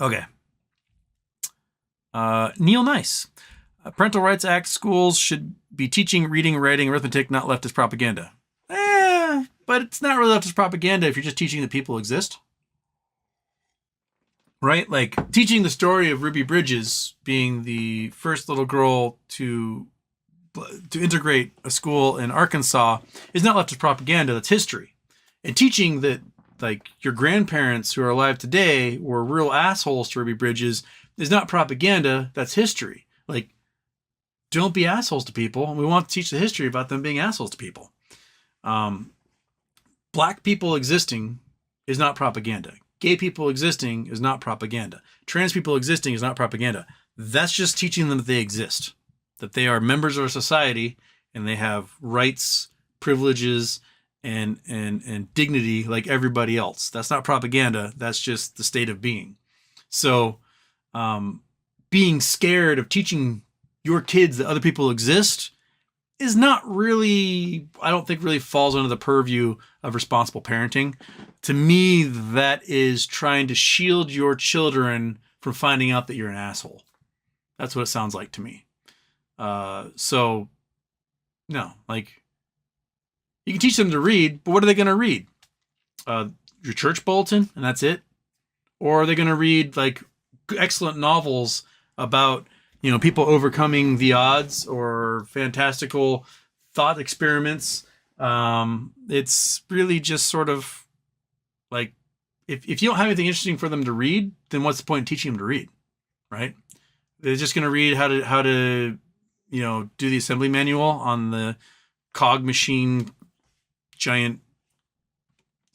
Okay. Neil Nice. Parental Rights Act schools should be teaching reading, writing, arithmetic, not leftist propaganda. But it's not really leftist propaganda if you're just teaching that people exist. Right? Like teaching the story of Ruby Bridges being the first little girl to integrate a school in Arkansas is not leftist propaganda. That's history. And teaching that like your grandparents who are alive today were real assholes to Ruby Bridges is not propaganda. That's history. Like, don't be assholes to people. We want to teach the history about them being assholes to people. Black people existing is not propaganda. Gay people existing is not propaganda. Trans people existing is not propaganda. That's just teaching them that they exist, that they are members of our society and they have rights, privileges, and dignity like everybody else. That's not propaganda. That's just the state of being. So being scared of teaching your kids that other people exist is not really, I don't think really falls under the purview of responsible parenting. To me, that is trying to shield your children from finding out that you're an asshole. That's what it sounds like to me. So, no, like, you can teach them to read, but what are they going to read? Your church bulletin, and that's it? Or are they going to read, like, excellent novels about, you know, people overcoming the odds or fantastical thought experiments? It's really just sort of like, if you don't have anything interesting for them to read, then what's the point in teaching them to read, right? They're just going to read how to, you know, do the assembly manual on the cog machine giant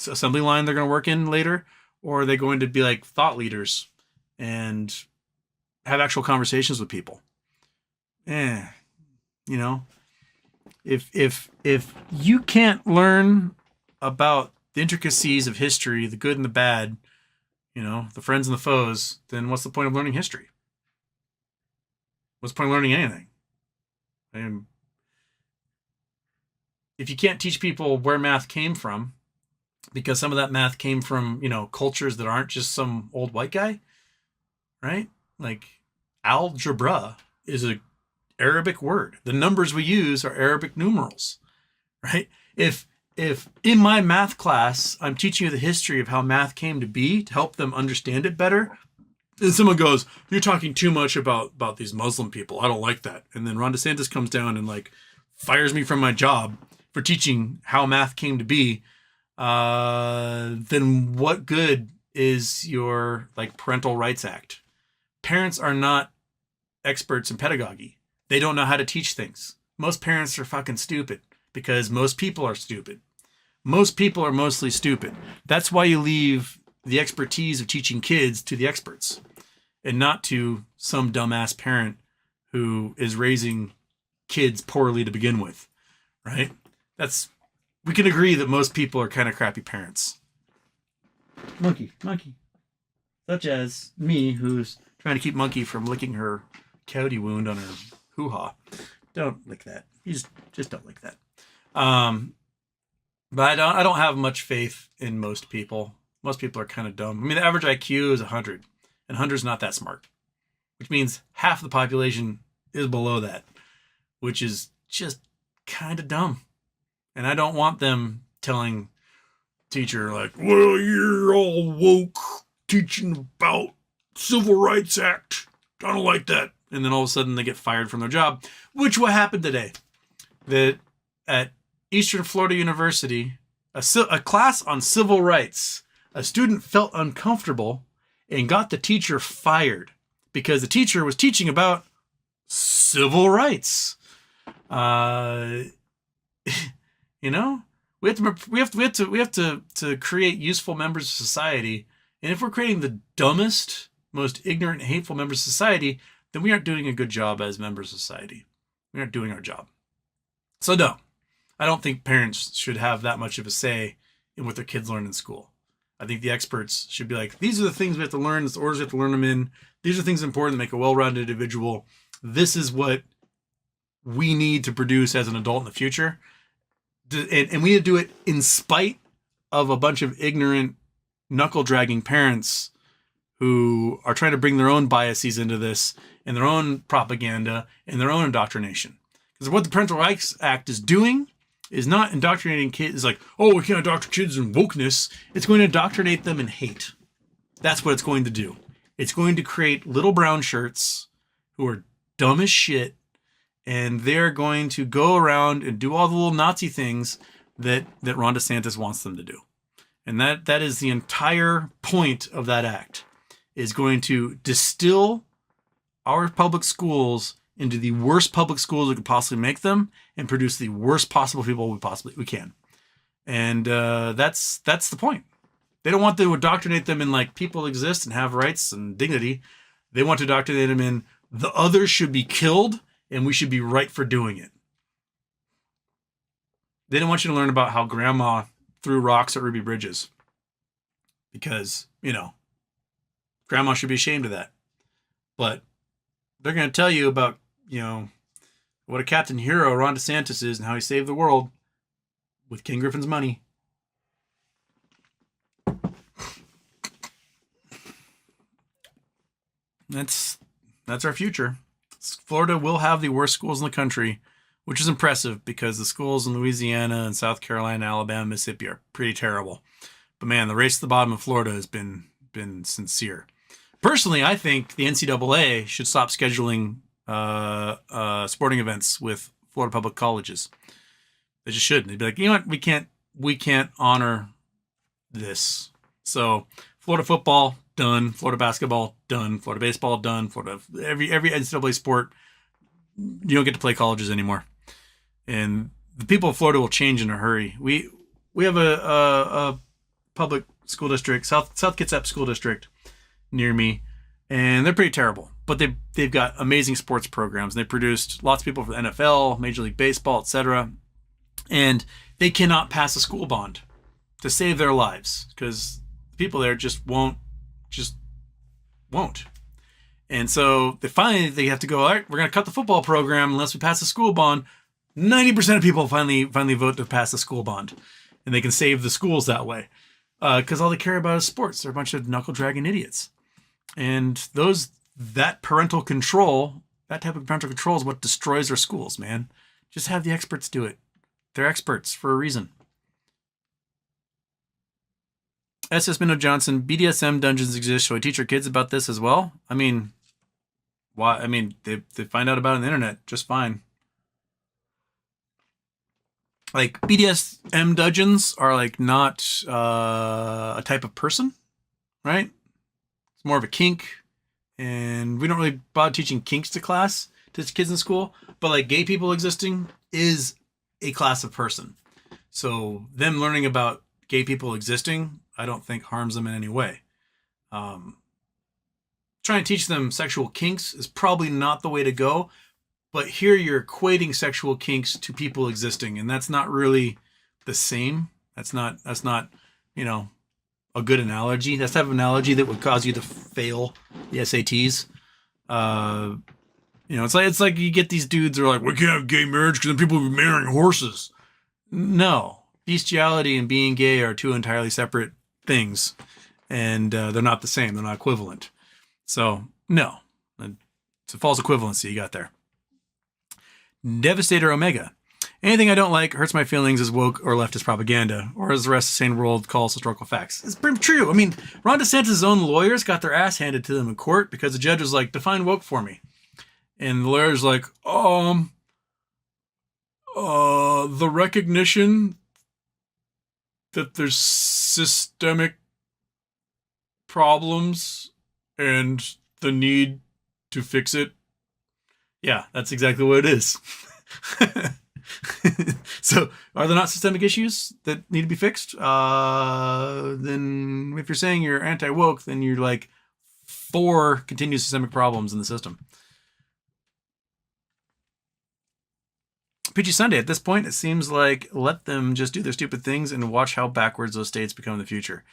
assembly line they're going to work in later, or are they going to be like thought leaders and have actual conversations with people? You know, if you can't learn about the intricacies of history, the good and the bad, you know, the friends and the foes, then what's the point of learning history? What's the point of learning anything? And if you can't teach people where math came from, because some of that math came from, you know, cultures that aren't just some old white guy, right? Like algebra is an Arabic word. The numbers we use are Arabic numerals, right? If in my math class, I'm teaching you the history of how math came to be to help them understand it better, and someone goes, "You're talking too much about these Muslim people. I don't like that." And then Ron DeSantis comes down and like fires me from my job for teaching how math came to be. Then what good is your like Parental Rights Act? Parents are not experts in pedagogy. They don't know how to teach things. Most parents are fucking stupid because most people are stupid. Most people are mostly stupid. That's why you leave the expertise of teaching kids to the experts and not to some dumbass parent who is raising kids poorly to begin with, right? We can agree that most people are kind of crappy parents. Monkey. Such as me, who's trying to keep Monkey from licking her cavity wound on her hoo-ha. Don't lick that. You just don't lick that. But I don't have much faith in most people. Most people are kind of dumb. I mean, the average IQ is 100, and 100 is not that smart, which means half the population is below that, which is just kind of dumb. And I don't want them telling teacher like, "Well, you're all woke, teaching about Civil Rights Act. I don't like that." And then all of a sudden they get fired from their job, which what happened today. That at Eastern Florida University, a class on civil rights, a student felt uncomfortable and got the teacher fired because the teacher was teaching about civil rights. You know, we have to create useful members of society. And if we're creating the dumbest, most ignorant, hateful members of society, then we aren't doing a good job as members of society. We aren't doing our job. So no, I don't think parents should have that much of a say in what their kids learn in school. I think the experts should be like, these are the things we have to learn. This orders we have to learn them in. These are things important to make a well-rounded individual. This is what we need to produce as an adult in the future. And we need to do it in spite of a bunch of ignorant, knuckle-dragging parents who are trying to bring their own biases into this and their own propaganda and their own indoctrination. Because what the Parental Rights Act is doing is not indoctrinating kids like, oh, we can't indoctrinate kids in wokeness. It's going to indoctrinate them in hate. That's what it's going to do. It's going to create little brown shirts who are dumb as shit, and they're going to go around and do all the little Nazi things that Ron DeSantis wants them to do. And that is the entire point of that act, is going to distill our public schools into the worst public schools we could possibly make them and produce the worst possible people we can. And that's the point. They don't want to indoctrinate them in like people exist and have rights and dignity. They want to indoctrinate them in the others should be killed and we should be right for doing it. They don't want you to learn about how grandma threw rocks at Ruby Bridges because, grandma should be ashamed of that. But they're going to tell you about, what a Captain Hero Ron DeSantis is and how he saved the world with King Griffin's money. That's our future. Florida will have the worst schools in the country, which is impressive because the schools in Louisiana and South Carolina, Alabama, Mississippi are pretty terrible. But man, the race to the bottom of Florida has been sincere. Personally, I think the NCAA should stop scheduling sporting events with Florida public colleges. They just shouldn't. They'd be like, you know what? We can't honor this. So Florida football done, Florida basketball done, Florida baseball done, Florida every NCAA sport. You don't get to play colleges anymore. And the people of Florida will change in a hurry. We have a public school district, South Kitsap School District near me, and they're pretty terrible. But they've got amazing sports programs. And they produced lots of people for the NFL, Major League Baseball, etc. And they cannot pass a school bond to save their lives because the people there just won't. And so they have to go, all right, we're going to cut the football program unless we pass a school bond. 90% of people finally vote to pass the school bond, and they can save the schools that way. Because all they care about is sports. They're a bunch of knuckle-dragging idiots. And that type of parental control is what destroys our schools, man. Just have the experts do it. They're experts for a reason. SS Minnow Johnson, BDSM dungeons exist. Shall we teach our kids about this as well? I mean, why? I mean, they find out about it on the internet just fine. Like, BDSM dungeons are like not a type of person, right? It's more of a kink, and we don't really bother teaching kinks to kids in school. But like gay people existing is a class of person, so them learning about gay people existing, I don't think harms them in any way. Trying to teach them sexual kinks is probably not the way to go. But here you're equating sexual kinks to people existing, and that's not really the same. That's not a good analogy. That's the type of analogy that would cause you to fail the SATs. It's like you get these dudes who are like, we can't have gay marriage because then people will be marrying horses. No, bestiality and being gay are two entirely separate things, and they're not the same. They're not equivalent. So no, it's a false equivalency you got there. Devastator Omega. Anything I don't like hurts my feelings as woke or leftist propaganda, or as the rest of the sane world calls historical facts. It's pretty true. I mean, Ron DeSantis' own lawyers got their ass handed to them in court because the judge was like, define woke for me. And the lawyer's like, the recognition that there's systemic problems and the need to fix it. Yeah, that's exactly what it is. So, are there not systemic issues that need to be fixed? Then if you're saying you're anti-woke, then you're like for continued systemic problems in the system. Peachy Sunday, at this point, it seems like let them just do their stupid things and watch how backwards those states become in the future.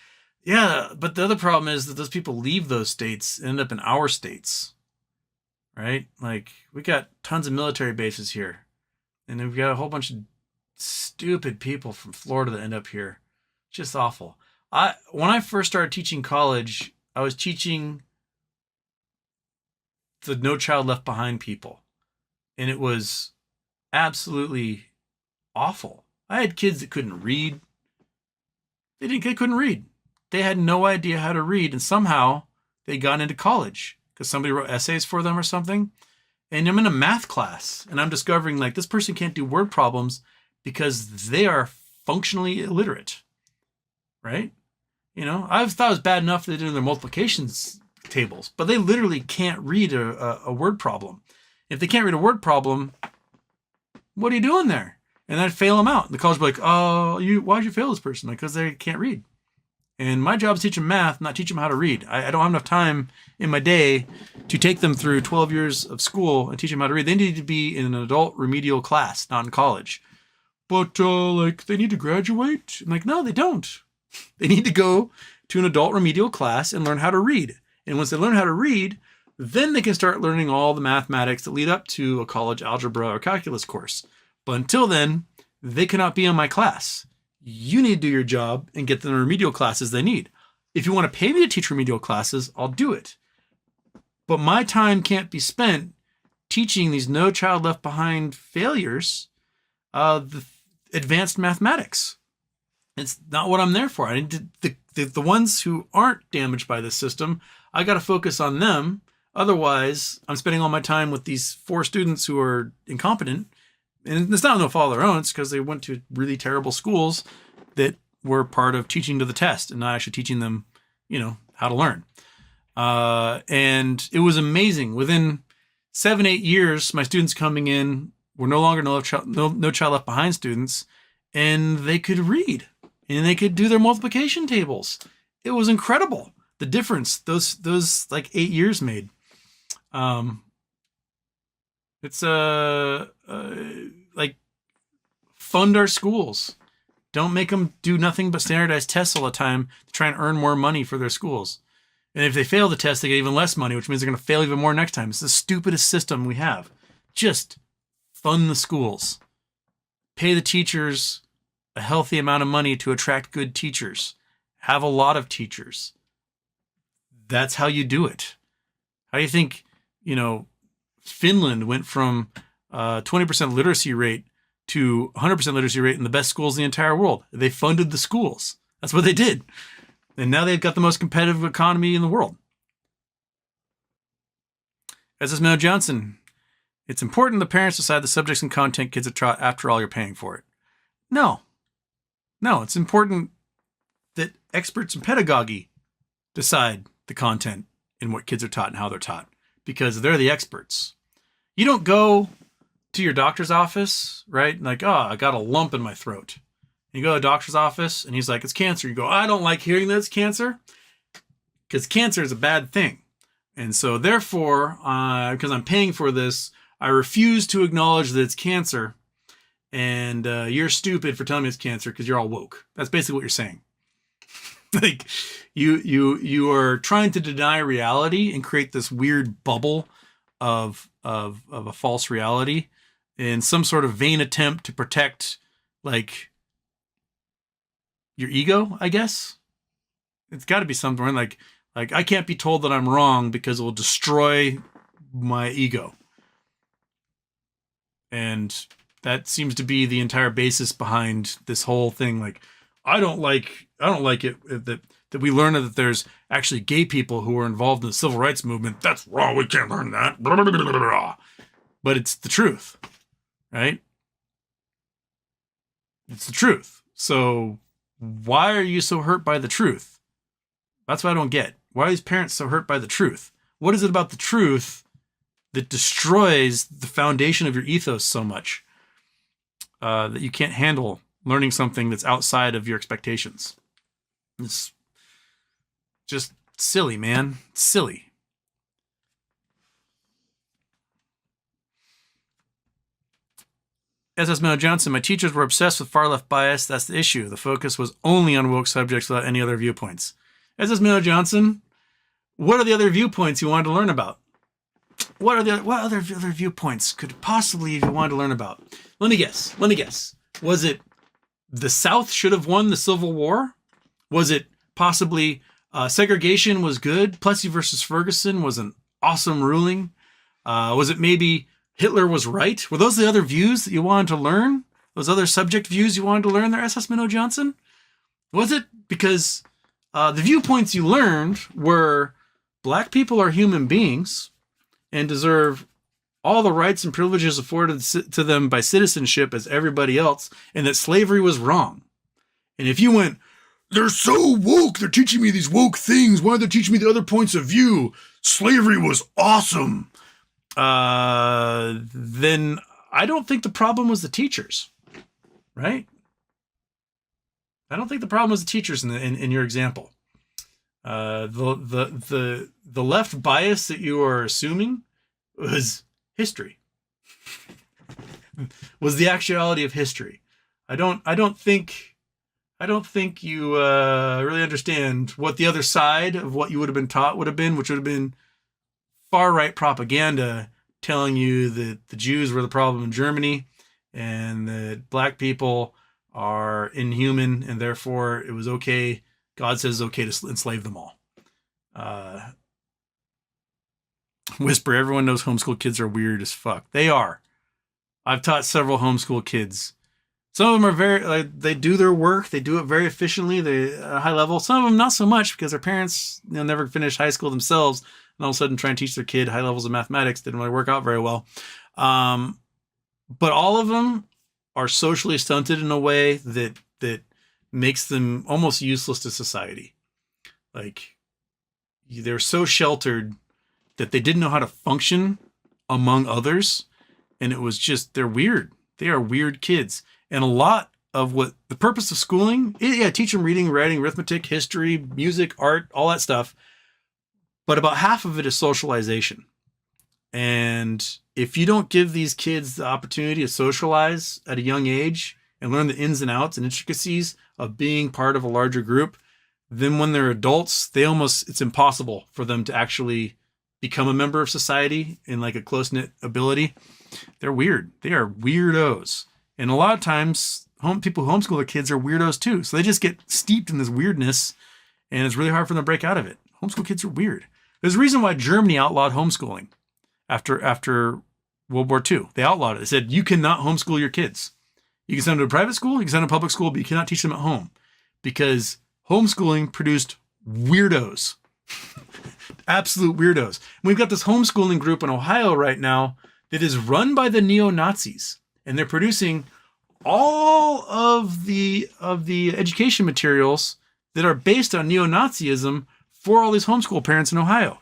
Yeah, but the other problem is that those people leave those states and end up in our states. Right? Like, we got tons of military bases here. And we've got a whole bunch of stupid people from Florida that end up here. Just awful. When I first started teaching college, I was teaching the No Child Left Behind people. And it was absolutely awful. I had kids that couldn't read. They couldn't read. They had no idea how to read, and somehow they got into college because somebody wrote essays for them or something. And I'm in a math class, and I'm discovering like this person can't do word problems because they are functionally illiterate, right? You know, I thought it was bad enough they did their multiplications tables, but they literally can't read a word problem. If they can't read a word problem, what are you doing there? And I'd fail them out. And the college would be like, oh, why'd you fail this person? Like, because they can't read. And my job is to teach them math, not teach them how to read. I don't have enough time in my day to take them through 12 years of school and teach them how to read. They need to be in an adult remedial class, not in college. But, like, they need to graduate? I'm like, no, they don't. They need to go to an adult remedial class and learn how to read. And once they learn how to read, then they can start learning all the mathematics that lead up to a college algebra or calculus course. But until then, they cannot be in my class. You need to do your job and get them the remedial classes they need. If you want to pay me to teach remedial classes, I'll do it. But my time can't be spent teaching these No Child Left Behind failures the advanced mathematics. It's not what I'm there for. I need the ones who aren't damaged by this system, I got to focus on them. Otherwise, I'm spending all my time with these 4 students who are incompetent. And it's not no fault of their own. It's because they went to really terrible schools that were part of teaching to the test and not actually teaching them, you know, how to learn. And it was amazing. Within 7-8 years, my students coming in were no longer no Child Left Behind students, and they could read and they could do their multiplication tables. It was incredible. The difference those like 8 years made. It's like fund our schools. Don't make them do nothing but standardized tests all the time to try and earn more money for their schools. And if they fail the test, they get even less money, which means they're going to fail even more next time. It's the stupidest system we have. Just fund the schools. Pay the teachers a healthy amount of money to attract good teachers. Have a lot of teachers. That's how you do it. How do you think, you know, Finland went from 20% literacy rate to 100% literacy rate in the best schools in the entire world? They funded the schools. That's what they did. And now they've got the most competitive economy in the world. As says Mel Johnson, it's important the parents decide the subjects and content kids are taught. After all, you're paying for it. No, it's important that experts in pedagogy decide the content and what kids are taught and how they're taught, because they're the experts. You don't go to your doctor's office, right? Like, oh, I got a lump in my throat. And you go to the doctor's office and he's like, it's cancer. You go, I don't like hearing that it's cancer, because cancer is a bad thing. And so therefore, because I'm paying for this, I refuse to acknowledge that it's cancer. And you're stupid for telling me it's cancer because you're all woke. That's basically what you're saying. Like you are trying to deny reality and create this weird bubble of a false reality in some sort of vain attempt to protect like your ego, I guess. It's got to be something like I can't be told that I'm wrong because it will destroy my ego. And that seems to be the entire basis behind this whole thing. Like, I don't like it that we learn that there's actually gay people who are involved in the civil rights movement. That's wrong. We can't learn that. Blah, blah, blah, blah, blah. But it's the truth, right? It's the truth. So why are you so hurt by the truth? That's what I don't get. Why are these parents so hurt by the truth? What is it about the truth that destroys the foundation of your ethos so much that you can't handle learning something that's outside of your expectations? It's just silly, man. It's silly. S.S. Mel Johnson, my teachers were obsessed with far left bias. That's the issue. The focus was only on woke subjects without any other viewpoints. S.S. Mel Johnson, what are the other viewpoints you wanted to learn about? What other viewpoints could possibly you wanted to learn about? Let me guess. Was it the South should have won the Civil War? Was it possibly Segregation was good. Plessy versus Ferguson was an awesome ruling. Was it maybe Hitler was right? Were those the other views that you wanted to learn? Those other subject views you wanted to learn there, S.S. Minnow Johnson? Was it because the viewpoints you learned were black people are human beings and deserve all the rights and privileges afforded to them by citizenship as everybody else, and that slavery was wrong? And if you went, they're so woke, they're teaching me these woke things, why are they teaching me the other points of view? Slavery was awesome. Then I don't think the problem was the teachers, right? I don't think the problem was the teachers in your example. The left bias that you are assuming was history. Was the actuality of history. I don't think you really understand what the other side of what you would have been taught would have been, which would have been far-right propaganda telling you that the Jews were the problem in Germany and that black people are inhuman and therefore it was okay. God says it's okay to enslave them all. Whisper, everyone knows homeschool kids are weird as fuck. They are. I've taught several homeschool kids. Some of them are very, they do their work. They do it very efficiently. They at a high level. Some of them not so much because their parents never finished high school themselves. And all of a sudden try and teach their kid high levels of mathematics didn't really work out very well. But all of them are socially stunted in a way that makes them almost useless to society. Like, they're so sheltered that they didn't know how to function among others. And it was just, they're weird. They are weird kids. And a lot of what the purpose of schooling, teach them reading, writing, arithmetic, history, music, art, all that stuff. But about half of it is socialization. And if you don't give these kids the opportunity to socialize at a young age and learn the ins and outs and intricacies of being part of a larger group, then when they're adults, it's impossible for them to actually become a member of society in like a close-knit ability. They're weird. They are weirdos. And a lot of times, people who homeschool their kids are weirdos too. So they just get steeped in this weirdness, and it's really hard for them to break out of it. Homeschool kids are weird. There's a reason why Germany outlawed homeschooling after World War II. They outlawed it. They said, you cannot homeschool your kids. You can send them to a private school, you can send them to a public school, but you cannot teach them at home. Because homeschooling produced weirdos. Absolute weirdos. And we've got this homeschooling group in Ohio right now that is run by the neo-Nazis. And they're producing all of the education materials that are based on neo-Nazism for all these homeschool parents in Ohio.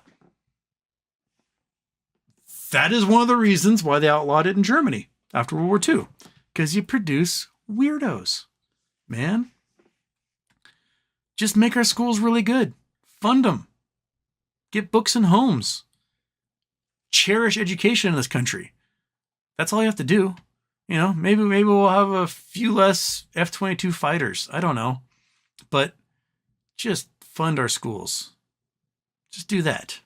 That is one of the reasons why they outlawed it in Germany after World War II. Because you produce weirdos, man. Just make our schools really good. Fund them. Get books in homes. Cherish education in this country. That's all you have to do. Maybe we'll have a few less F-22 fighters. I don't know. But just fund our schools. Just do that.